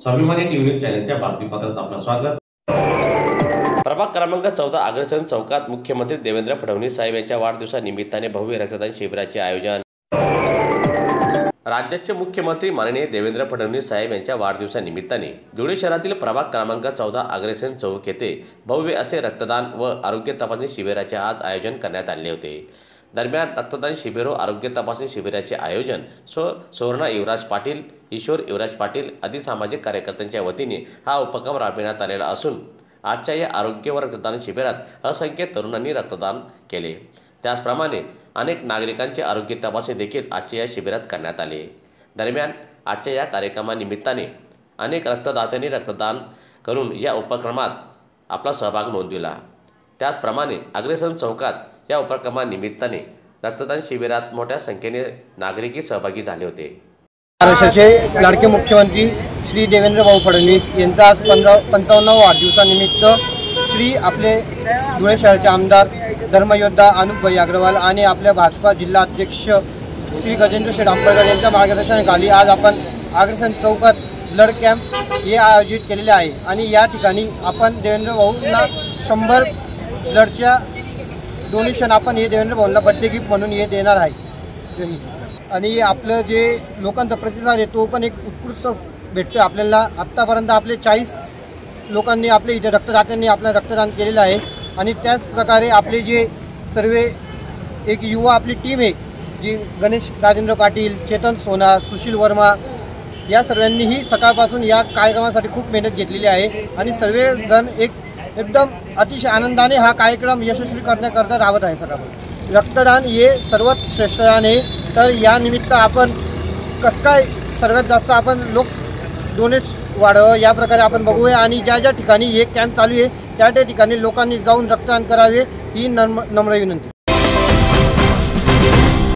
स्वाभिमानी न्यूज चॅनलच्या बातमीपत्रात आपलं स्वागत। प्रभाग क्रमांक 14 अग्रसेन चौकात मुख्यमंत्री देवेंद्र फडणवीस साहेब यांच्या वाढदिवसानिमित्ताने भव्य रक्तदान शिबिराचे आयोजन। राज्याचे मुख्यमंत्री माननीय देवेंद्र फडणवीस साहेब यांच्या वाढदिवसानिमित्ताने धुळे शहरातील प्रभाग क्रमांक 14 अग्रसेन चौक येथे भव्य असे रक्तदान व आरोग्य तपासणी शिबिराचे आज आयोजन करण्यात आले होते। दरम्यान रक्तदान शिबिर व आरोग्य तपासणी शिबिराचे आयोजन सुवर्णा युवराज पाटील, ईश्वर युवराज पाटील आदी सामाजिक कार्यकर्त्यांच्या वतीने हा उपक्रम राबविण्यात आलेला असून आजच्या या आरोग्य व रक्तदान शिबिरात असंख्य तरुणांनी रक्तदान केले। त्याचप्रमाणे अनेक नागरिकांचे आरोग्य तपासणी देखील आजच्या या शिबिरात करण्यात आले। दरम्यान आजच्या या कार्यक्रमानिमित्ताने अनेक रक्तदात्यांनी रक्तदान करून या उपक्रमात आपला सहभाग नोंदविला। त्याचप्रमाणे अग्रसेन चौकात या उपक्रमानिमित्ताने रक्तदान शिबिरात मोठ्या संख्येने नागरिक सहभागी झाले होते। महाराष्ट्राचे लाडके मुख्यमंत्री श्री देवेंद्र भाऊ फडणवीस यांचा आज 55व्या वाढदिवसानिमित्त श्री आपले धुळे शहराचे आमदार धर्मयोद्धा अनुपभाई अग्रवाल आणि आपल्या भाजपा जिल्हा अध्यक्ष श्री गजेंद्र शेठ आंबेडकर यांच्या मार्गदर्शनाखाली आज आपण अग्रसेन चौकात ब्लड कॅम्प हे आयोजित केलेले आहे आणि या ठिकाणी आपण देवेंद्र भाऊंना 100 ब्लडच्या डोनेशन आपण हे देवेंद्र भाऊंना बर्थडे गिफ्ट म्हणून हे देणार आहे आणि आपलं जे लोकांचा प्रतिसाद आहे तो पण एक उत्कृष्ट भेटतो आपल्याला। आत्तापर्यंत आपले 40 लोकांनी आपले इथे रक्तदात्यांनी आपलं रक्तदान केलेलं आहे आणि त्याच प्रकारे आपले जे सर्व एक युवा आपली टीम आहे जी गणेश राजेंद्र पाटील, चेतन सोना, सुशील वर्मा या सर्वांनीही सकाळपासून या कार्यक्रमासाठी खूप मेहनत घेतलेली आहे आणि सर्वजण एकदम अतिशय आनंदाने हा कार्यक्रम यशस्वी करण्याकरता राहत आहे। सकाळपासून रक्तदान हे सर्वात श्रेष्ठ दान आहे, तर या निमित्त आपण कसं काय सर्वात जास्त आपण लोक डोनेट वाढावं या प्रकारे आपण बघूया आणि ज्या ज्या ठिकाणी हे कॅम्प चालू आहे त्या ठिकाणी लोकांनी जाऊन रक्तदान करावे ही नम्र विनंती।